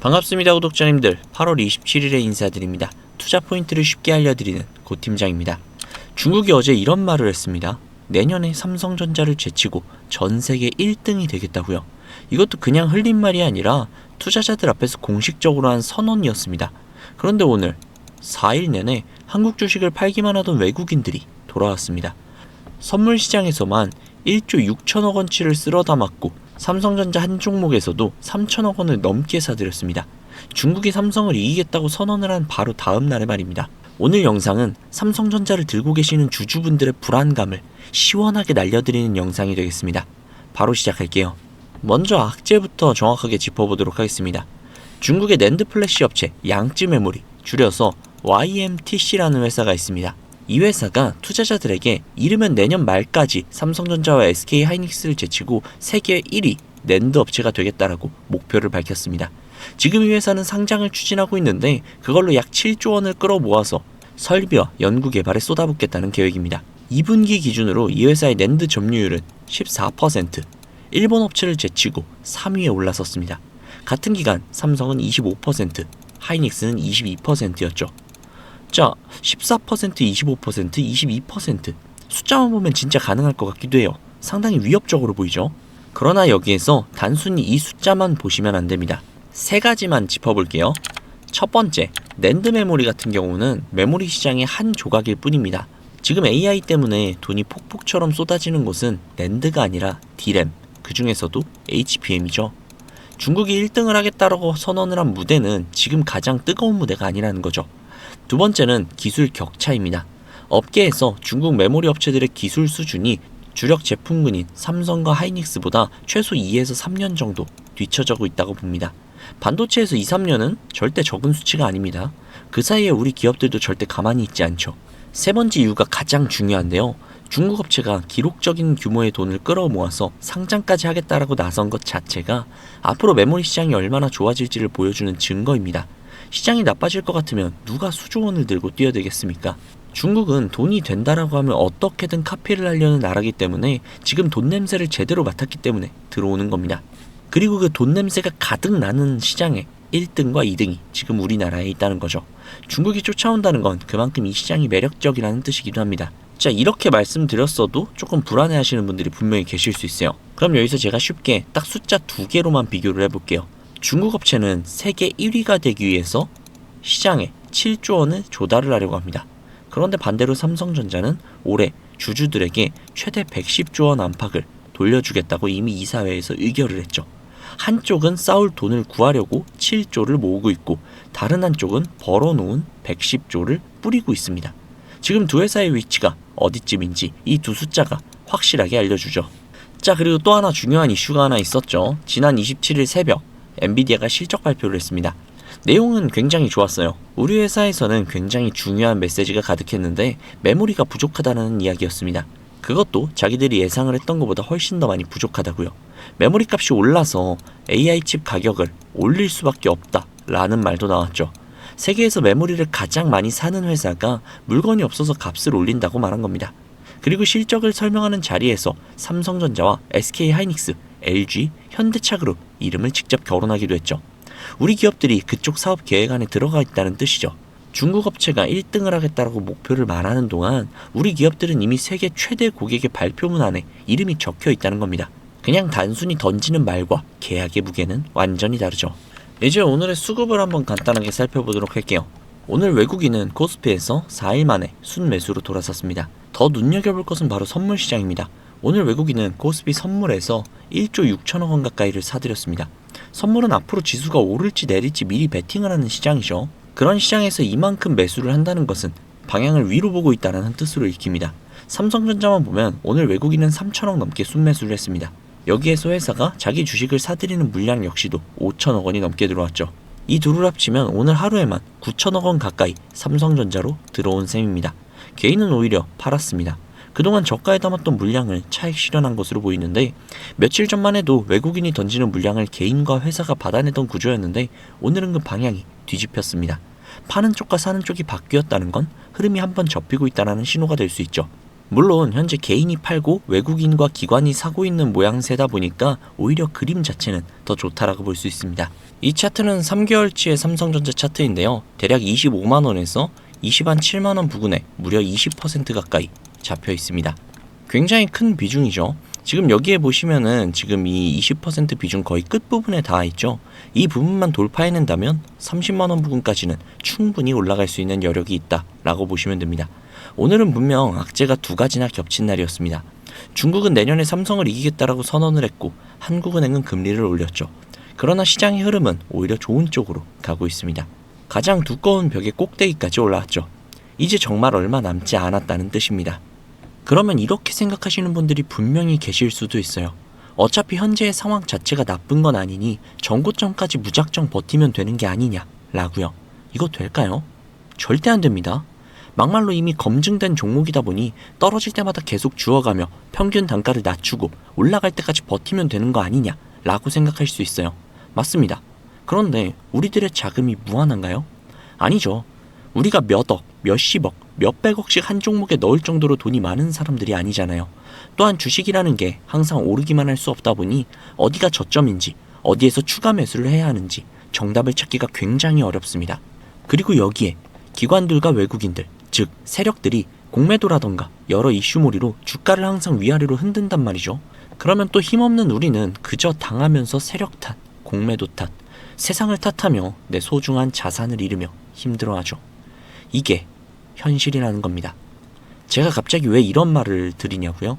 반갑습니다 구독자님들. 8월 27일에 인사드립니다. 투자 포인트를 쉽게 알려드리는 고 팀장입니다. 중국이 어제 이런 말을 했습니다. 내년에 삼성전자를 제치고 전 세계 1등이 되겠다고요. 이것도 그냥 흘린 말이 아니라 투자자들 앞에서 공식적으로 한 선언이었습니다. 그런데 오늘 4일 내내 한국 주식을 팔기만 하던 외국인들이 돌아왔습니다. 선물 시장에서만 1조 6천억 원치를 쓸어 담았고 삼성전자 한 종목에서도 3천억 원을 넘게 사들였습니다. 중국이 삼성을 이기겠다고 선언을 한 바로 다음 날의 말입니다. 오늘 영상은 삼성전자를 들고 계시는 주주분들의 불안감을 시원하게 날려드리는 영상이 되겠습니다. 바로 시작할게요. 먼저 악재부터 정확하게 짚어보도록 하겠습니다. 중국의 낸드 플래시 업체 양쯔 메모리, 줄여서 YMTC라는 회사가 있습니다. 이 회사가 투자자들에게 이르면 내년 말까지 삼성전자와 SK 하이닉스를 제치고 세계 1위 낸드 업체가 되겠다라고 목표를 밝혔습니다. 지금 이 회사는 상장을 추진하고 있는데 그걸로 약 7조 원을 끌어모아서 설비와 연구 개발에 쏟아붓겠다는 계획입니다. 2분기 기준으로 이 회사의 낸드 점유율은 14%, 일본 업체를 제치고 3위에 올라섰습니다. 같은 기간 삼성은 25%, 하이닉스는 22%였죠. 자, 14%, 25%, 22% 숫자만 보면 진짜 가능할 것 같기도 해요. 상당히 위협적으로 보이죠? 그러나 여기에서 단순히 이 숫자만 보시면 안 됩니다. 세 가지만 짚어볼게요. 첫 번째, 낸드 메모리 같은 경우는 메모리 시장의 한 조각일 뿐입니다. 지금 AI 때문에 돈이 폭폭처럼 쏟아지는 곳은 낸드가 아니라 D램, 그 중에서도 HBM이죠. 중국이 1등을 하겠다라고 선언을 한 무대는 지금 가장 뜨거운 무대가 아니라는 거죠. 두 번째는 기술 격차입니다. 업계에서 중국 메모리 업체들의 기술 수준이 주력 제품군인 삼성과 하이닉스보다 최소 2에서 3년 정도 뒤처지고 있다고 봅니다. 반도체에서 2, 3년은 절대 적은 수치가 아닙니다. 그 사이에 우리 기업들도 절대 가만히 있지 않죠. 세 번째 이유가 가장 중요한데요. 중국 업체가 기록적인 규모의 돈을 끌어모아서 상장까지 하겠다라고 나선 것 자체가 앞으로 메모리 시장이 얼마나 좋아질지를 보여주는 증거입니다. 시장이 나빠질 것 같으면 누가 수조 원을 들고 뛰어들겠습니까? 중국은 돈이 된다라고 하면 어떻게든 카피를 하려는 나라기 때문에 지금 돈 냄새를 제대로 맡았기 때문에 들어오는 겁니다. 그리고 그 돈 냄새가 가득 나는 시장에 1등과 2등이 지금 우리나라에 있다는 거죠. 중국이 쫓아온다는 건 그만큼 이 시장이 매력적이라는 뜻이기도 합니다. 자, 이렇게 말씀드렸어도 조금 불안해 하시는 분들이 분명히 계실 수 있어요. 그럼 여기서 제가 쉽게 딱 숫자 2개로만 비교를 해볼게요. 중국 업체는 세계 1위가 되기 위해서 시장에 7조 원을 조달을 하려고 합니다. 그런데 반대로 삼성전자는 올해 주주들에게 최대 110조 원 안팎을 돌려주겠다고 이미 이사회에서 의결을 했죠. 한쪽은 싸울 돈을 구하려고 7조를 모으고 있고 다른 한쪽은 벌어놓은 110조를 뿌리고 있습니다. 지금 두 회사의 위치가 어디쯤인지 이 두 숫자가 확실하게 알려주죠. 자, 그리고 또 하나 중요한 이슈가 하나 있었죠. 지난 27일 새벽 엔비디아가 실적 발표를 했습니다. 내용은 굉장히 좋았어요. 우리 회사에서는 굉장히 중요한 메시지가 가득했는데 메모리가 부족하다는 이야기였습니다. 그것도 자기들이 예상을 했던 것보다 훨씬 더 많이 부족하다고요. 메모리 값이 올라서 AI 칩 가격을 올릴 수밖에 없다라는 말도 나왔죠. 세계에서 메모리를 가장 많이 사는 회사가 물건이 없어서 값을 올린다고 말한 겁니다. 그리고 실적을 설명하는 자리에서 삼성전자와 SK 하이닉스, LG, 현대차그룹 이름을 직접 거론하기도 했죠. 우리 기업들이 그쪽 사업 계획 안에 들어가 있다는 뜻이죠. 중국 업체가 1등을 하겠다라고 목표를 말하는 동안 우리 기업들은 이미 세계 최대 고객의 발표문 안에 이름이 적혀 있다는 겁니다. 그냥 단순히 던지는 말과 계약의 무게는 완전히 다르죠. 이제 오늘의 수급을 한번 간단하게 살펴보도록 할게요. 오늘 외국인은 코스피에서 4일 만에 순매수로 돌아섰습니다. 더 눈여겨볼 것은 바로 선물 시장입니다. 오늘 외국인은 코스피 선물에서 1조 6천억 원 가까이를 사들였습니다. 선물은 앞으로 지수가 오를지 내릴지 미리 베팅을 하는 시장이죠. 그런 시장에서 이만큼 매수를 한다는 것은 방향을 위로 보고 있다는 뜻으로 읽힙니다. 삼성전자만 보면 오늘 외국인은 3천억 넘게 순매수를 했습니다. 여기에서 회사가 자기 주식을 사들이는 물량 역시도 5천억 원이 넘게 들어왔죠. 이 둘을 합치면 오늘 하루에만 9천억 원 가까이 삼성전자로 들어온 셈입니다. 개인은 오히려 팔았습니다. 그동안 저가에 담았던 물량을 차익 실현한 것으로 보이는데 며칠 전만 해도 외국인이 던지는 물량을 개인과 회사가 받아내던 구조였는데 오늘은 그 방향이 뒤집혔습니다. 파는 쪽과 사는 쪽이 바뀌었다는 건 흐름이 한번 접히고 있다는 신호가 될 수 있죠. 물론 현재 개인이 팔고 외국인과 기관이 사고 있는 모양새다 보니까 오히려 그림 자체는 더 좋다라고 볼 수 있습니다. 이 차트는 3개월치의 삼성전자 차트인데요. 대략 25만원에서 27만원 부근에 무려 20% 가까이 잡혀 있습니다. 굉장히 큰 비중이죠. 지금 여기에 보시면은 지금 이 20% 비중 거의 끝부분에 닿아 있죠. 이 부분만 돌파해낸다면 30만원 부근까지는 충분히 올라갈 수 있는 여력이 있다라고 보시면 됩니다. 오늘은 분명 악재가 두 가지나 겹친 날이었습니다. 중국은 내년에 삼성을 이기겠다라고 선언을 했고 한국은행은 금리를 올렸죠. 그러나 시장의 흐름은 오히려 좋은 쪽으로 가고 있습니다. 가장 두꺼운 벽의 꼭대기까지 올라왔죠. 이제 정말 얼마 남지 않았다는 뜻입니다. 그러면 이렇게 생각하시는 분들이 분명히 계실 수도 있어요. 어차피 현재의 상황 자체가 나쁜 건 아니니 전고점까지 무작정 버티면 되는 게 아니냐 라고요. 이거 될까요? 절대 안 됩니다. 막말로 이미 검증된 종목이다 보니 떨어질 때마다 계속 주워가며 평균 단가를 낮추고 올라갈 때까지 버티면 되는 거 아니냐 라고 생각할 수 있어요. 맞습니다. 그런데 우리들의 자금이 무한한가요? 아니죠. 우리가 몇억, 몇십억, 몇백억씩 한 종목에 넣을 정도로 돈이 많은 사람들이 아니잖아요. 또한 주식이라는 게 항상 오르기만 할 수 없다 보니 어디가 저점인지, 어디에서 추가 매수를 해야 하는지 정답을 찾기가 굉장히 어렵습니다. 그리고 여기에 기관들과 외국인들, 즉 세력들이 공매도라던가 여러 이슈몰이로 주가를 항상 위아래로 흔든단 말이죠. 그러면 또 힘없는 우리는 그저 당하면서 세력 탓, 공매도 탓, 세상을 탓하며 내 소중한 자산을 잃으며 힘들어하죠. 이게 현실이라는 겁니다. 제가 갑자기 왜 이런 말을 드리냐고요?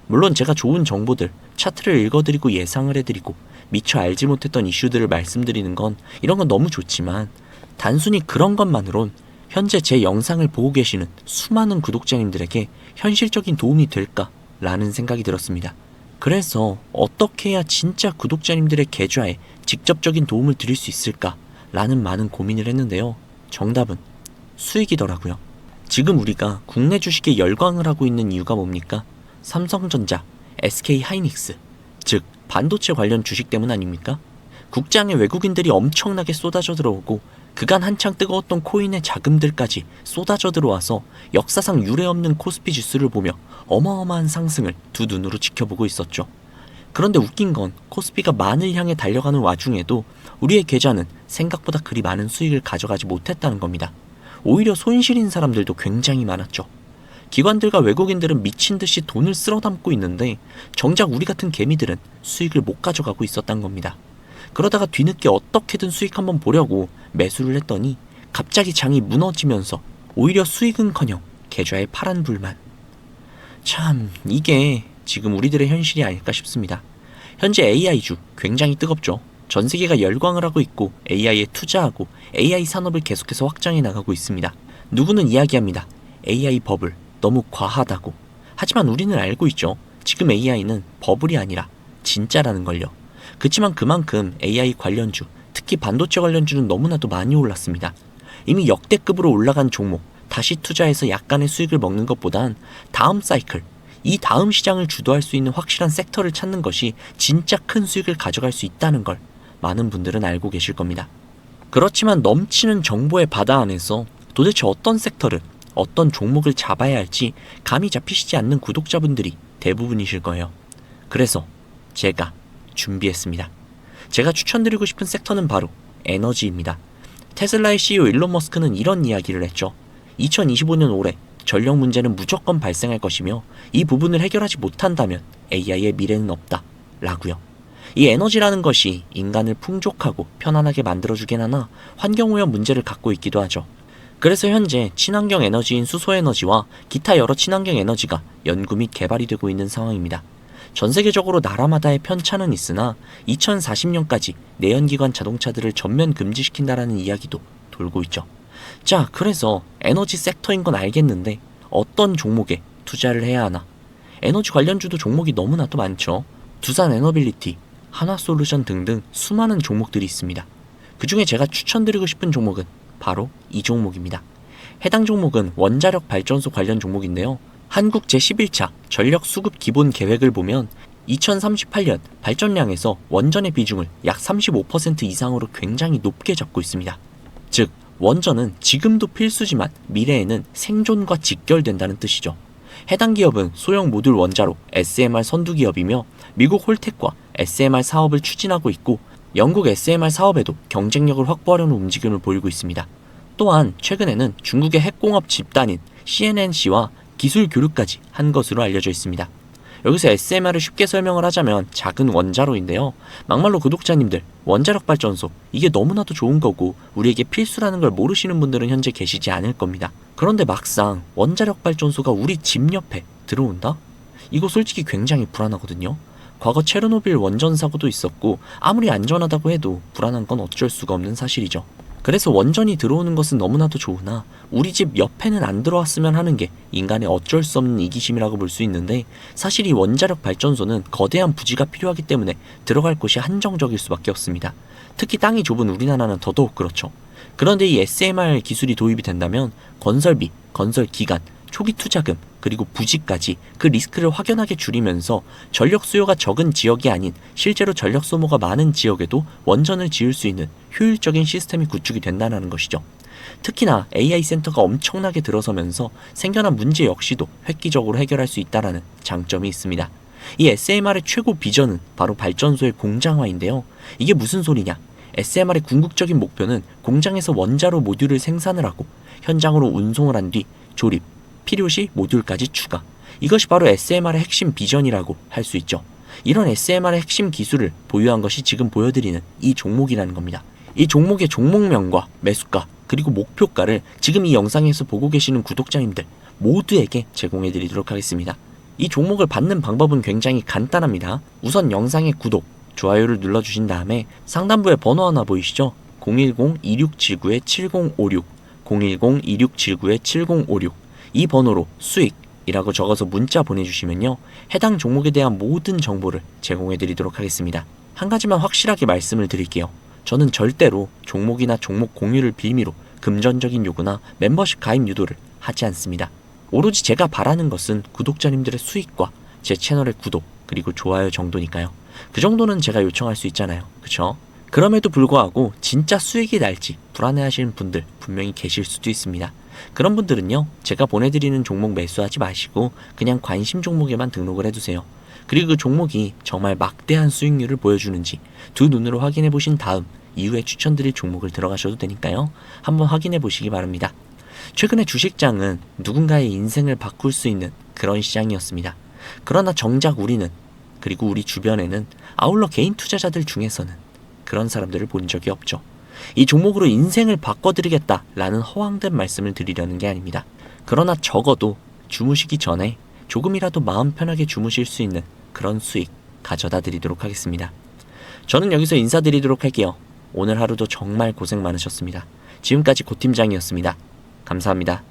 물론 제가 좋은 정보들, 차트를 읽어드리고 예상을 해드리고 미처 알지 못했던 이슈들을 말씀드리는 건 이런 건 너무 좋지만 단순히 그런 것만으론 현재 제 영상을 보고 계시는 수많은 구독자님들에게 현실적인 도움이 될까라는 생각이 들었습니다. 그래서 어떻게 해야 진짜 구독자님들의 계좌에 직접적인 도움을 드릴 수 있을까라는 많은 고민을 했는데요. 정답은 수익이더라고요. 지금 우리가 국내 주식에 열광을 하고 있는 이유가 뭡니까? 삼성전자, SK하이닉스, 즉 반도체 관련 주식 때문 아닙니까? 국장에 외국인들이 엄청나게 쏟아져 들어오고 그간 한창 뜨거웠던 코인의 자금들까지 쏟아져 들어와서 역사상 유례없는 코스피 지수를 보며 어마어마한 상승을 두 눈으로 지켜보고 있었죠. 그런데 웃긴 건 코스피가 만을 향해 달려가는 와중에도 우리의 계좌는 생각보다 그리 많은 수익을 가져가지 못했다는 겁니다. 오히려 손실인 사람들도 굉장히 많았죠. 기관들과 외국인들은 미친 듯이 돈을 쓸어 담고 있는데 정작 우리 같은 개미들은 수익을 못 가져가고 있었단 겁니다. 그러다가 뒤늦게 어떻게든 수익 한번 보려고 매수를 했더니 갑자기 장이 무너지면서 오히려 수익은커녕 계좌에 파란불만. 참 이게 지금 우리들의 현실이 아닐까 싶습니다. 현재 AI주 굉장히 뜨겁죠. 전 세계가 열광을 하고 있고 AI에 투자하고 AI 산업을 계속해서 확장해 나가고 있습니다. 누구는 이야기합니다. AI 버블 너무 과하다고. 하지만 우리는 알고 있죠. 지금 AI는 버블이 아니라 진짜라는 걸요. 그치만 그만큼 AI 관련주, 특히 반도체 관련주는 너무나도 많이 올랐습니다. 이미 역대급으로 올라간 종목, 다시 투자해서 약간의 수익을 먹는 것보단 다음 사이클, 이 다음 시장을 주도할 수 있는 확실한 섹터를 찾는 것이 진짜 큰 수익을 가져갈 수 있다는 걸 많은 분들은 알고 계실 겁니다. 그렇지만 넘치는 정보의 바다 안에서 도대체 어떤 섹터를, 어떤 종목을 잡아야 할지 감이 잡히시지 않는 구독자분들이 대부분이실 거예요. 그래서 제가 준비했습니다. 제가 추천드리고 싶은 섹터는 바로 에너지입니다. 테슬라의 CEO 일론 머스크는 이런 이야기를 했죠. 2025년 올해 전력 문제는 무조건 발생할 것이며 이 부분을 해결하지 못한다면 AI의 미래는 없다 라고요. 이 에너지라는 것이 인간을 풍족하고 편안하게 만들어주긴 하나 환경오염 문제를 갖고 있기도 하죠. 그래서 현재 친환경 에너지인 수소에너지와 기타 여러 친환경 에너지가 연구 및 개발이 되고 있는 상황입니다. 전 세계적으로 나라마다의 편차는 있으나 2040년까지 내연기관 자동차들을 전면 금지시킨다라는 이야기도 돌고 있죠. 자, 그래서 에너지 섹터인 건 알겠는데 어떤 종목에 투자를 해야 하나? 에너지 관련주도 종목이 너무나도 많죠. 두산 에너빌리티, 한화솔루션 등등 수많은 종목들이 있습니다. 그 중에 제가 추천드리고 싶은 종목은 바로 이 종목입니다. 해당 종목은 원자력 발전소 관련 종목인데요. 한국 제11차 전력 수급 기본 계획을 보면 2038년 발전량에서 원전의 비중을 약 35% 이상으로 굉장히 높게 잡고 있습니다. 즉, 원전은 지금도 필수지만 미래에는 생존과 직결된다는 뜻이죠. 해당 기업은 소형 모듈 원자로 SMR 선두 기업이며 미국 홀텍과 SMR 사업을 추진하고 있고 영국 SMR 사업에도 경쟁력을 확보하려는 움직임을 보이고 있습니다. 또한 최근에는 중국의 핵공업 집단인 CNNC와 기술 교류까지 한 것으로 알려져 있습니다. 여기서 SMR을 쉽게 설명을 하자면 작은 원자로인데요. 막말로 구독자님들, 원자력 발전소 이게 너무나도 좋은 거고 우리에게 필수라는 걸 모르시는 분들은 현재 계시지 않을 겁니다. 그런데 막상 원자력 발전소가 우리 집 옆에 들어온다? 이거 솔직히 굉장히 불안하거든요. 과거 체르노빌 원전 사고도 있었고 아무리 안전하다고 해도 불안한 건 어쩔 수가 없는 사실이죠. 그래서 원전이 들어오는 것은 너무나도 좋으나 우리 집 옆에는 안 들어왔으면 하는 게 인간의 어쩔 수 없는 이기심이라고 볼 수 있는데, 사실 이 원자력 발전소는 거대한 부지가 필요하기 때문에 들어갈 곳이 한정적일 수밖에 없습니다. 특히 땅이 좁은 우리나라는 더더욱 그렇죠. 그런데 이 SMR 기술이 도입이 된다면 건설비, 건설 기간, 초기 투자금, 그리고 부지까지 그 리스크를 확연하게 줄이면서 전력 수요가 적은 지역이 아닌 실제로 전력 소모가 많은 지역에도 원전을 지을 수 있는 효율적인 시스템이 구축이 된다는 것이죠. 특히나 AI 센터가 엄청나게 들어서면서 생겨난 문제 역시도 획기적으로 해결할 수 있다는 장점이 있습니다. 이 SMR의 최고 비전은 바로 발전소의 공장화인데요. 이게 무슨 소리냐? SMR의 궁극적인 목표는 공장에서 원자로 모듈을 생산을 하고 현장으로 운송을 한 뒤 조립, 필요시 모듈까지 추가. 이것이 바로 SMR의 핵심 비전이라고 할 수 있죠. 이런 SMR의 핵심 기술을 보유한 것이 지금 보여드리는 이 종목이라는 겁니다. 이 종목의 종목명과 매수가 그리고 목표가를 지금 이 영상에서 보고 계시는 구독자님들 모두에게 제공해 드리도록 하겠습니다. 이 종목을 받는 방법은 굉장히 간단합니다. 우선 영상의 구독, 좋아요를 눌러주신 다음에 상단부에 번호 하나 보이시죠? 010-2679-7056 010-2679-7056 이 번호로 수익이라고 적어서 문자 보내주시면요, 해당 종목에 대한 모든 정보를 제공해 드리도록 하겠습니다. 한 가지만 확실하게 말씀을 드릴게요. 저는 절대로 종목이나 종목 공유를 빌미로 금전적인 요구나 멤버십 가입 유도를 하지 않습니다. 오로지 제가 바라는 것은 구독자님들의 수익과 제 채널의 구독 그리고 좋아요 정도니까요. 그 정도는 제가 요청할 수 있잖아요. 그쵸? 그럼에도 불구하고 진짜 수익이 날지 불안해하시는 분들 분명히 계실 수도 있습니다. 그런 분들은요, 제가 보내드리는 종목 매수하지 마시고 그냥 관심 종목에만 등록을 해두세요. 그리고 그 종목이 정말 막대한 수익률을 보여주는지 두 눈으로 확인해 보신 다음 이후에 추천드릴 종목을 들어가셔도 되니까요. 한번 확인해 보시기 바랍니다. 최근에 주식장은 누군가의 인생을 바꿀 수 있는 그런 시장이었습니다. 그러나 정작 우리는, 그리고 우리 주변에는 아울러 개인 투자자들 중에서는 그런 사람들을 본 적이 없죠. 이 종목으로 인생을 바꿔드리겠다라는 허황된 말씀을 드리려는 게 아닙니다. 그러나 적어도 주무시기 전에 조금이라도 마음 편하게 주무실 수 있는 그런 수익 가져다 드리도록 하겠습니다. 저는 여기서 인사드리도록 할게요. 오늘 하루도 정말 고생 많으셨습니다. 지금까지 고팀장이었습니다. 감사합니다.